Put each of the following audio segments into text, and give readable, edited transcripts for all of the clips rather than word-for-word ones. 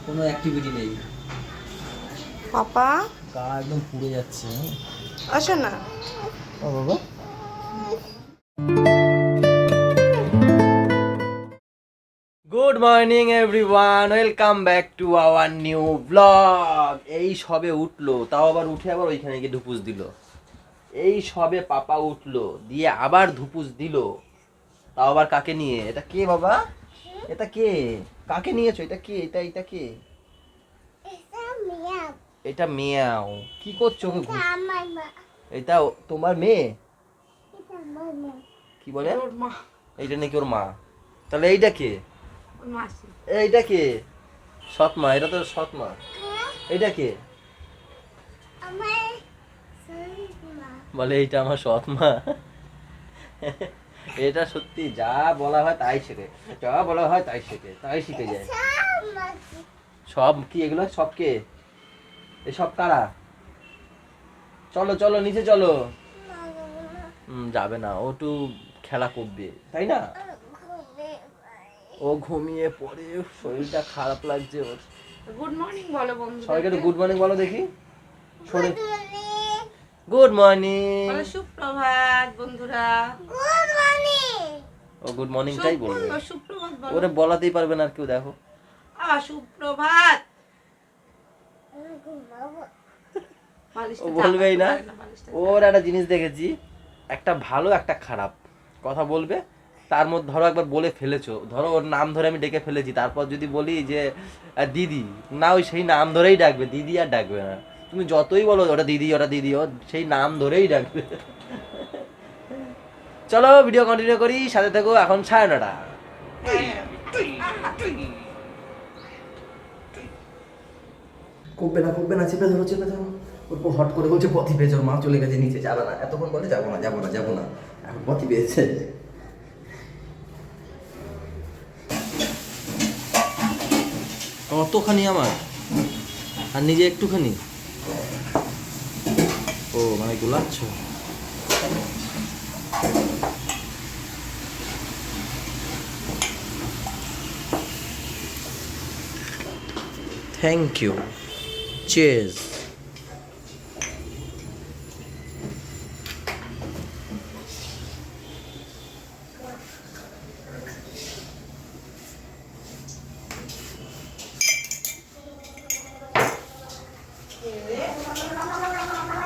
কোনো অ্যাক্টিভিটি নেই। পাপা গা একদম পুড়ে যাচ্ছে। আসো না। ও বাবা, good morning everyone, welcome back to our new blog. এই সবে উঠলো, তাও আবার উঠে আবার ওইখানে গিয়ে ধুপুস দিল। এই সবে পাপা উঠলো, দিয়ে আবার ধুপুস দিল, তাও আবার কাকে নিয়ে? এটা কে বাবা? এটা কে? কাকে নিয়েছো? এটা কে? এটা কে? এটা মিয়াও। কি করছো? এটা তোমার মেয়ে? কি বলে? এইটা নাকি ওর মা? তাহলে এইটা কে? এইটা কে? সৎ মা? এটা তো সৎ মা। এইটা কে? বলে এইটা আমার সৎ মা। এটা সত্যি, যা বলা হয় তাই শেখে, যা বলা হয় তাই শেখে, তাই শিখে যায়। সব কি এগুলো? সব কে? এসব কারা? চলো চলো নিচে চলো। যাবে না, ও একটু খেলা করবে, তাই না? ও ঘুমিয়ে পড়ে, শরীরটা খারাপ লাগছে ওর। গুড মর্নিং বলো বন্ধুরা। সবাইকে একটু গুড মর্নিং বলো দেখি। Good morning. বলো সুপ্রভাত বন্ধুরা। ও গুড মর্নিংটাই বলবে, সুপ্রভাত বলো। ওরে বলাতেই পারবে না আর কেউ, দেখো। সুপ্রভাত। ও বলবেই না। ওর একটা জিনিস দেখেছি, একটা ভালো একটা খারাপ কথা বলবে, তার মধ্যে ধরো একবার বলে ফেলেছো, ধরো ওর নাম ধরে আমি ডেকে ফেলেছি, তারপর যদি বলি যে দিদি, না ওই সেই নাম ধরেই ডাকবে, দিদি আর ডাকবে না। তুমি যতই বলো ওটা দিদি, ওটা দিদি, ও সেই নাম ধরেই ডাকবে। চলো ভিডিও কন্টিনিউ করি, সাথে থাকো। এখন 9:30। করবে না, চেপে ধরো চেপে ধরো। ওর হট করে বলছে পথি পেয়েছে, ওর মা চলে গেছে নিচে, যাবে না। এতক্ষণ বলে যাবো না যাবো না যাবো না, এখন পথি পেয়েছে। অতখানি আমার, আর নিজে একটুখানি। ও মানে গোলাচ্ছ। Thank you, cheers.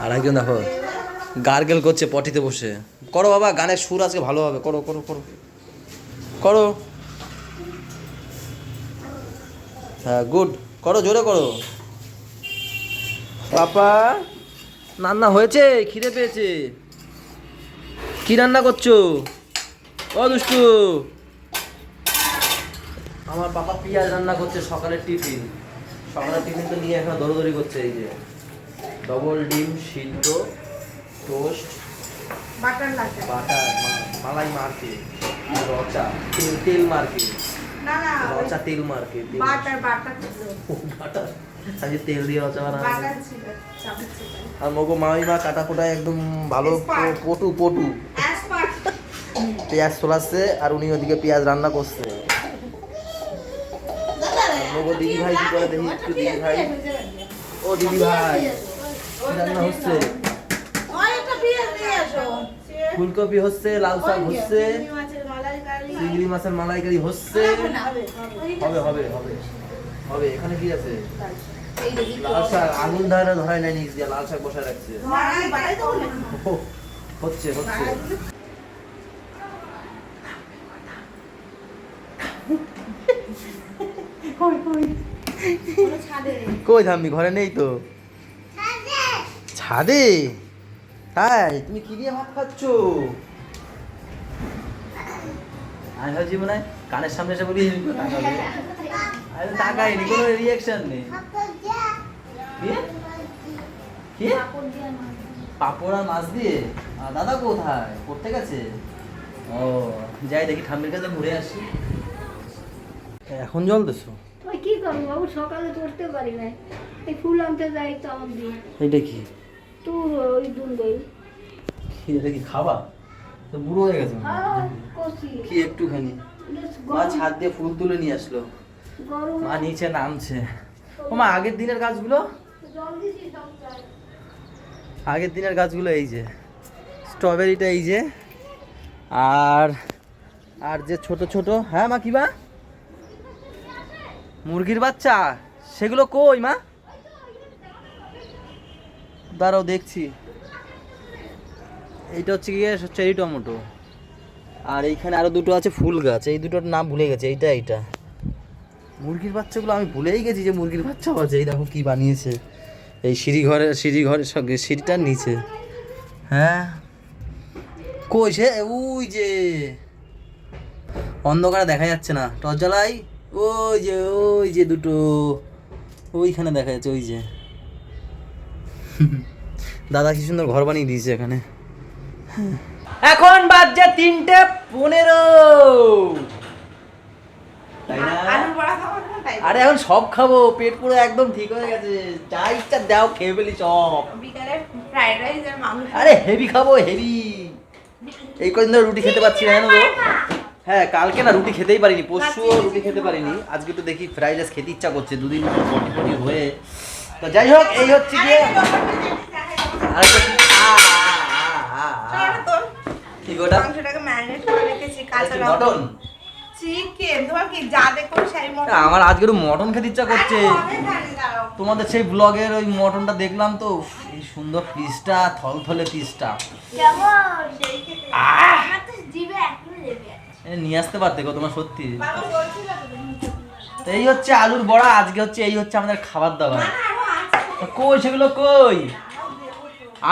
আর একজন দেখো গার্গেল করছে পটিতে বসে। করো বাবা, গানের সুর আজকে ভালো হবে, করো করো করো করো। হ্যাঁ গুড, করো জোরে করো। পাপা রান্না হয়েছে? খিদে পেয়েছে। কি রান্না করছো? ও দুষ্টু, আমার পাপা পেঁয়াজ রান্না করছে সকালের টিফিন। সকালের টিফিন তো নিয়ে এখন দৌড়দৌড়ি করছে। এই যে ডবল ডিম সিদ্ধ, টোস্ট, বাটার লাগে। বাটার মালাই মার্কে, আর রচা তেল মার্কে, না না রচা তেল মার্কে, বাটার বাটার বাটার আজকে তেল দিয়ে রচা বানানো। বাটার ছিল চাবি ছিল। আর মগো মামিমা কাটা কোটা একদম ভালো পটু পটু এক্সপার্ট। পেঁয়াজ তোলাচ্ছে, আর উনি ওদিকে পেঁয়াজ রান্না করছে। মগো দিদি ভাই কি করে দেখি একটু, দিদি ভাই। ও দিদি ভাই, কি রান্না হচ্ছে? ফুলকপি হচ্ছে, লাল শাক হচ্ছে, চিংড়ি মাছের মালাইকারি হচ্ছে। হবে হবে হবে হবে। এখানে কি আছে? লাল শাক আগুন ধরে নাই নিচ দিয়ে, লাল শাক বসায় রাখছে। ও, হচ্ছে হচ্ছে। কই থামবি? ঘরে নেই তো। ছাদে? তাই? তুমি কি দিয়ে ভাত খাচ্ছ? আমি ভাবছি মনে হয় কানের সামনে এসে বলি তাকাবে। আরে তাকাইনি, কোনো রিয়াকশন নেই। কি কি? পাপড় আর মাছ দিয়ে? দাদা কোথায়? পড়তে গেছে? ও যাই দেখি, ঠাম্মির কাছে ঘুরে আসি। এখন জল দেছো? ওই কি করবো বাবু, সকালে করতে পারি না, এই ফুল আনতে যাই তো আমার দিয়ে। এইটা কি? তোর ওই দুন দই। কি এটা কি খাবা? তো বুড়ো হয়ে গেছে মনে হয়। কষি কি একটুখানি। মা ছাদ দিয়ে ফুল তুলে নিয়ে আসলো, গরম। মা নিচে নামছে। ওমা আগের দিনের গাছগুলো, আগের দিনের গাছগুলো এই যে স্ট্রবেরিটা এই যে, আর আর যে ছোট ছোট, হ্যাঁ মা কি মা মুরগির বাচ্চা সেগুলো কই মা? দাঁড়াও দেখছি। এইটা হচ্ছে গিয়ে চেরি টমেটো, আর এইখানে আরো দুটো আছে ফুল গাছ, এই দুটোর নাম ভুলে গেছে। এইটা মুরগির বাচ্চাগুলো আমি ভুলেই গেছি যে মুরগির বাচ্চা আছে। এই দেখো কি বানিয়েছে, এই সিঁড়িঘরের সঙ্গে সিঁড়িটার নিচে। হ্যাঁ কই সে? ওই যে অন্ধকারে দেখা যাচ্ছে না, টর্চ জ্বালাই। ওই যে দুটো ওইখানে দেখা যাচ্ছে, ওই যে দাদা কি সুন্দর ঘর বানিয়ে দিয়েছে এখানে। এখন বাজছে 3:15, তাই না? আলুর বড়া খাবো না তাই? আরে এখন সব খাবো, পেট পুরো একদম ঠিক হয়ে গেছে, যা ইচ্ছা দাও খেয়ে ফেলি সব। বিকালে ফ্রাইড রাইস আর মাংস। আরে হেভি খাবো হেভি। এই কদিন ধরে রুটি খেতে পারছি না জানো তো। হ্যাঁ কালকে না রুটি খেতেই পারিনি, পরশুও রুটি খেতে পারিনি, আজকে একটু দেখি ফ্রাইড রাইস খেতে ইচ্ছা করছে, দুদিন বটি হয়ে। তো যাই হোক এই হচ্ছে গিয়ে কি গোটা মাংসটাকে ম্যারিনেট করে রেখেছি, কাঁচা লঙ্কা, মটন। চিকেন, তোমার কি যা দেখো সেই মটন। আমার আজকে একটু মটন খেতে ইচ্ছা করছে। তোমাদের সেই ব্লগের ওই মটনটা দেখলাম তো, এই সুন্দর পিসটা, থলথলে পিসটা নিয়ে আসতে পারতে গো তোমার সত্যি। তো এই হচ্ছে আলুর বড়া, আজকে হচ্ছে এই হচ্ছে আমাদের খাবার দাবার। কই সেগুলো কই?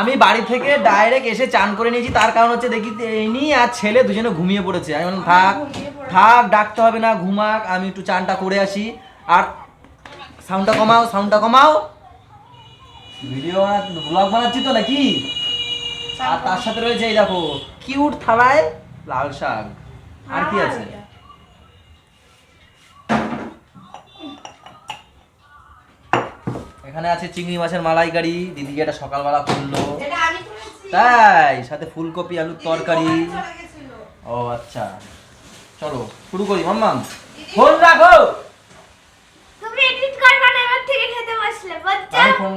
আমি বাড়ি থেকে ডাইরেক্ট এসে চান করে নিয়েছি, তার কারণ হচ্ছে দেখি এই আর ছেলে দুজনে ঘুমিয়ে পড়েছে। আমি বললাম থাক থাক ডাকতে হবে না, ঘুমাক, আমি একটু চানটা করে আসি। আর সাউন্ডটা কমাও, ভিডিও ব্লগ বানাচ্ছি তো নাকি। আর তার সাথে রয়েছে এই দেখো কিউট থালায় লাল শাক, আর কি আছে? এখানে আছে চিংড়ি মাছের মালাইকারি, দিদি এটা সকালবেলা করলো, তাই সাথে ফুলকপি আলুর তরকারি। ও আচ্ছা চলো শুরু করি। মাম্মাম ফোন রাখো, তুমি এডিট করবা না, এবার থেকে খেতে বসলে বুঝছো? আমি ফোন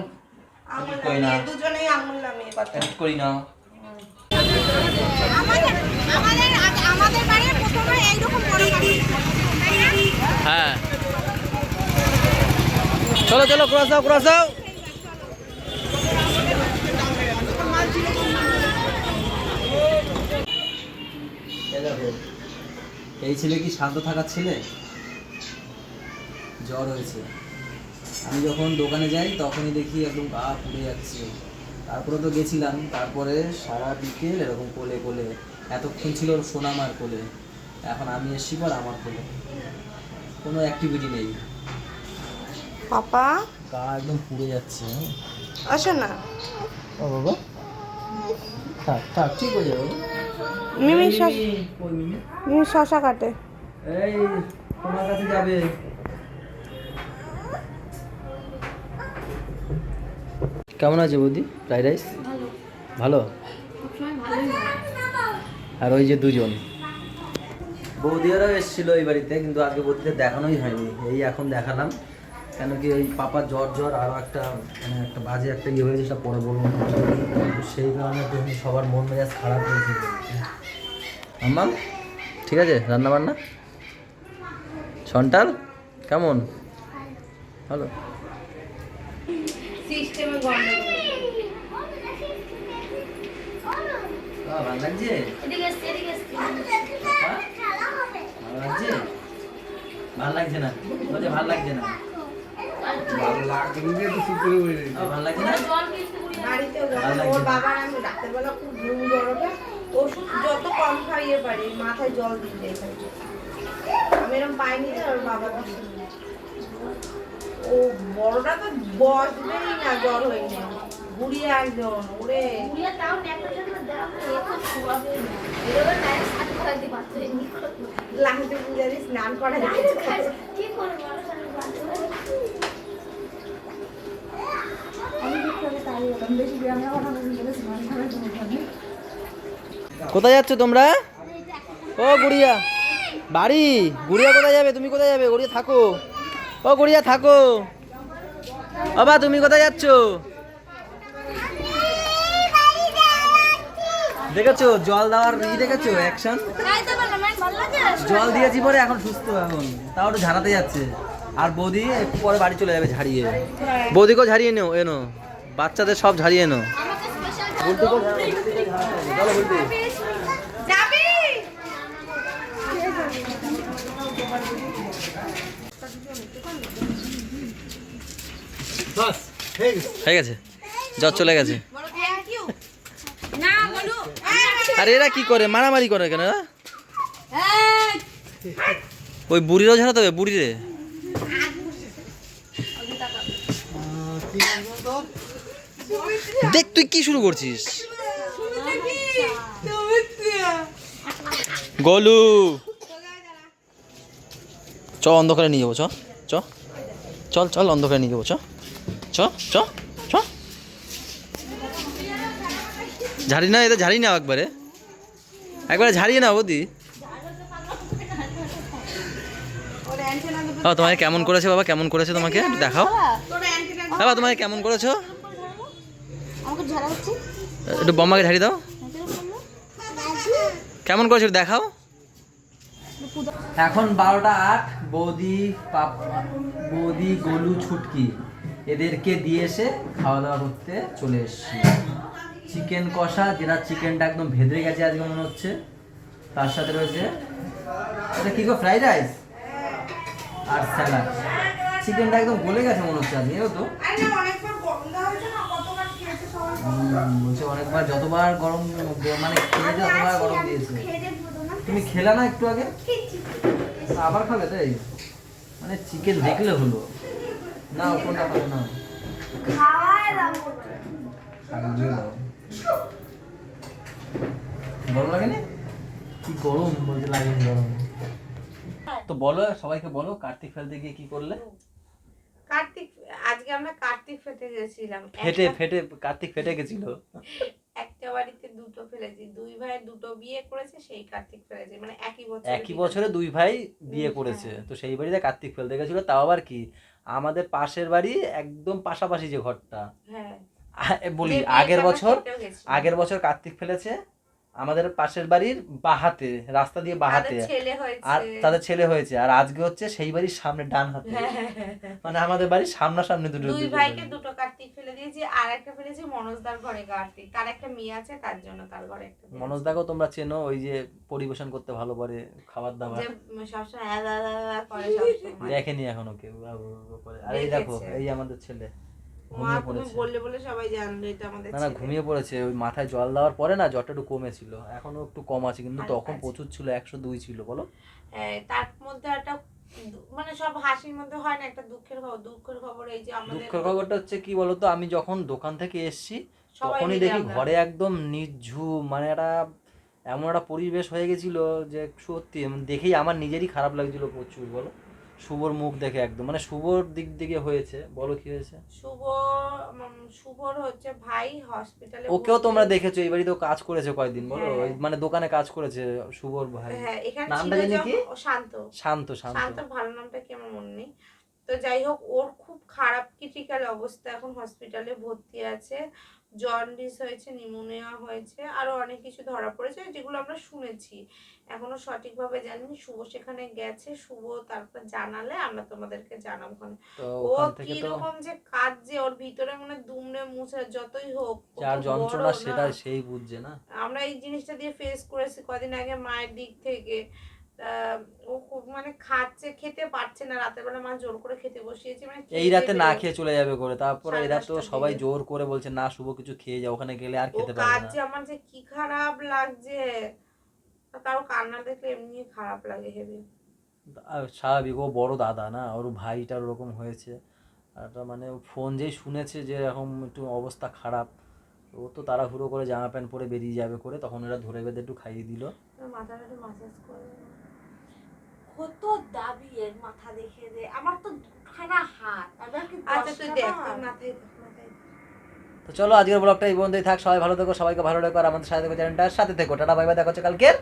এডিট করি না, দুজনেই আঙুল নামিয়ে কথা। এডিট করি না। আমাদের বাড়ি প্রথমে এইরকম করে হ্যাঁ চলো ক্রস দাও। এই ছেলে কি শান্ত থাকার ছেলে? জ্বর হয়েছে, আমি যখন দোকানে যাই তখনই দেখি একদম গা পুড়ে যাচ্ছে। তারপরে তো গেছিলাম, তারপরে সারা বিকেল এরকম কোলে এতক্ষণ ছিল সোনামার কোলে, এখন আমি এসছি পর আমার কোলে, কোনো অ্যাক্টিভিটি নেই, পাপা গা একদম পুড়ে যাচ্ছে। আসো না, ও বাবা থাক ঠিক হয়ে যাবে। মিমি ওই মিমি শশা কাটে। এই তোমার কাছে যাবে। কেমন আছে বৌদি ফ্রাইড রাইস? ভালো। আর ওই যে দুজন বৌদিরাও এসেছিল এই বাড়িতে, কিন্তু আজকে বৌদিদের দেখানোই হয়নি, এই এখন দেখালাম। কেন কি ওই পাপার জ্বর আরও একটা মানে একটা বাজে একটা ইয়ে হয়েছে, সেটা পরে বলবো। সেই কারণে তো সবার মন মেজাজ খারাপ হয়েছে। আম্মাম ঠিক আছে রান্না বান্না? সন্টাল কেমন? ভালো। সিস্টেমে গন্ডগোল। ভালো লাগছে? হ্যাঁ? ভালো লাগছে? ভালো লাগছে না? বলছে ভালো লাগছে না? ভালো লাগছে না? বাড়িতেও যখন ওর বাবার আমি রাতেরবেলা খুব ঘুম ধরবে, ওষুধ যত কম খাইয়ে পারি মাথায় জল দিতে এখানে। আমি এরকম পাইনি যে ওর বাবা ও বড়টা তো বসবেই না, জ্বর হয়নি, ঘুরিয়ে একজন ওরে লাংতে পূজারি স্নান করা কোথায় যাচ্ছ তোমরা? ও গুড়িয়া গুড়িয়া কোথায় যাবে? তুমি কোথায় যাবে? গুড়িয়া থাকো, ও গুড়িয়া থাকো। বাবা তুমি কোথায় যাচ্ছ? দেখেছো জল দেওয়ার দেখেছো অ্যাকশন? জল দিয়েছি পরে এখন সুস্থ, এখন তাও একটু ঝাড়াতে যাচ্ছে। আর বৌদি একটু পরে বাড়ি চলে যাবে ঝাড়িয়ে। বৌদিকেও ঝাড়িয়ে নেও, এনো বাচ্চাদের সব ঝাড়িয়ে নেও। চলো বলতে হয়ে গেছে, জ্বর চলে গেছে। আর এরা কি করে, মারামারি করে কেন এরা? ওই বুড়িরও ঝাড়াতে হবে, বুড়িরে। দেখ তুই কি শুরু করছিস? গলু চ, অন্ধকারে নিয়ে যাবো, চ চ চল চল, অন্ধকারে নিয়ে যাবো, চ চ চ চ। ঝাড়ি না, এটা ঝাড়ি নাও একবারে, একবারে ঝাড়িয়ে নাও বৌদি। তোমাকে কেমন করেছে বাবা, কেমন করেছে তোমাকে একটু দেখাও। বাবা তোমাকে কেমন করেছো, একটু বম্মাকে ঝাড়ি দাও, কেমন করেছো একটু দেখাও। এখন 12টা 8, বৌদি গোলু ছুটকি এদেরকে দিয়ে এসে খাওয়া দাওয়া করতে চলে এসেছি। চিকেন কষা, যেটা চিকেনটা একদম ভেদে গেছে আজকে মনে হচ্ছে। তার সাথে রয়েছে এটা কি গো, ফ্রাইড রাইস আর স্যালাড। চিকেনটা একদম গলে গেছে মনে হচ্ছে আজকে, তো বলছে অনেকবার, যতবার গরম মানে খেয়েছে ততবার গরম দিয়েছে। তুমি খেলা না একটু আগে, আবার খাবে তাই? মানে চিকেন দেখলে হলো না, কোনটা খাবে না? গরম লাগেনি? কি গরম বলতে লাগেনি গরম। তো বলো, সবাইকে বলো কার্তিক ফেলতে গিয়ে কি করলে। কার্তিক, আজকে আমরা কার্তিক ফেটে গেছিলাম। কার্তিক ফেটে গেছিল। একটা বাড়িতে দুটো ফেলেছি, দুই ভাই দুটো বিয়ে করেছে, সেই কার্তিক ফেলেছে, মানে একই বছরে দুই ভাই বিয়ে করেছে। তো সেই বাড়িতে কার্তিক ফেলতে গেছিল, তাও আবার কি আমাদের পাশের বাড়ি, একদম পাশাপাশি যে ঘরটা। হ্যাঁ বলি, আগের বছর কার্তিক ফেলেছে আমাদের পাশের বাড়ির বাহাতে, রাস্তা দিয়ে বাহাতে, আর তাদের ছেলে হয়েছে। আর আজকে হচ্ছে সেই বাড়ির সামনে ডান হাতে, মানে আমাদের বাড়ির সামনাসামনি দুই ভাইকে দুটো কার্তিক ফেলে দিয়েছি। আর একটা ফেলেছি মনোজদার ঘরে কার্তিক, তার একটা মেয়ে আছে, তার জন্য তার ঘরে একটা। মনোজদাকেও তোমরা চেনো, ওই যে পরিবেশন করতে ভালো পারে খাবার দাবার, সবসময় দেখেনি এখনো কেউ। আর এই দেখো, এই আমাদের ছেলে ঘুমিয়ে পড়েছে। বলে সবাই জানলো এটা আমাদের না ঘুমিয়ে পড়েছে। ওই মাথায় জল দেওয়ার পরে না জ্বরটা একটু কমেছিল, এখনো একটু কম আছে, কিন্তু তখন প্রচুর ছিল, 102 ছিল। বলো তার মধ্যে একটা মানে সব হাসির মধ্যে হয় না, একটা দুঃখের খবর। এই যে আমাদের দুঃখের খবরটা হচ্ছে কি বলতো, আমি যখন দোকান থেকে এসেছি তখনই দেখি ঘরে একদম নিঝুম, মানে এমন একটা পরিবেশ হয়ে গেছিল যে সত্যি দেখেই আমার নিজেরই খারাপ লাগছিল প্রচুর। বলো শুভর মুখ দেখে একদম, মানে শুভর দিক থেকে হয়েছে। বলো কি হয়েছে? শুভর হচ্ছে ভাই হসপিটালে, ওকেও তোমরা দেখেছো, এই বাড়িতেও কাজ করেছে কয়েকদিন। বলো মানে দোকানে কাজ করেছে শুভর ভাই। নামটা জানি কি? শান্ত। ভালো নামটা কি আমার মনে নেই। তো যাই হোক, ওর খুব খারাপ ক্রিটিক্যাল অবস্থা, এখন হসপিটালে ভর্তি আছে। জন্ডিস হয়েছে, নিউমোনিয়া হয়েছে, আরো অনেক কিছু ধরা পড়েছে, যেগুলো আমরা শুনেছি, এখনো সঠিকভাবে জানিনি। শুভ সেখানে গেছে, শুভ তারপর জানালে আমরা তোমাদেরকে জানাবো। ও কিরকম যে কাজ, যে ওর ভিতরে মানে দুমড়ে মুছে, যতই হোক যার যন্ত্রণা সেটা সেই বুঝছে না। আমরা এই জিনিসটা দিয়ে ফেস করেছি কদিন আগে মায়ের দিক থেকে। ও খুব মানে খাচ্ছে, খেতে পারছে না, রাতের বেলা মা জোর করে খেতে বসিয়েছে, মানে এই রাতে না খেয়ে চলে যাবে করে। তারপরে এরা তো সবাই জোর করে বলছে না শুভ কিছু খেয়ে যাও, ওখানে গেলে আর খেতে পারবে না। আমার যে কি খারাপ লাগছে, তাও কান্না দেখলে এমনি খারাপ লাগে হেবি। স্বাভাবিক, ও বড় দাদা না, ওর ভাইটার ওরকম হয়েছে। আর মানে ফোন যেই শুনেছে যে এরকম একটু অবস্থা খারাপ, ও তো তাড়াহুড়ো করে জামা প্যান্ট পরে বেরিয়ে যাবে করে, তখন এরা ধরে বেঁধে একটু খাইয়ে দিল। মাথাটা একটু মাসাজ করে কত দাবি এর মাথা দেখে দে, আমার তো খানা হাত। আচ্ছা তুই দেখ তোর মাথায়। তো চলো আজকের ব্লগটা এই পর্যন্তই থাক। সবাই ভালো থেকো, সবাইকে ভালো রেখো, আর আমাদের সাথে থেকো, চ্যানেলটার সাথে থেকো। টাটা বাই বাই, দেখা হচ্ছে কালকের।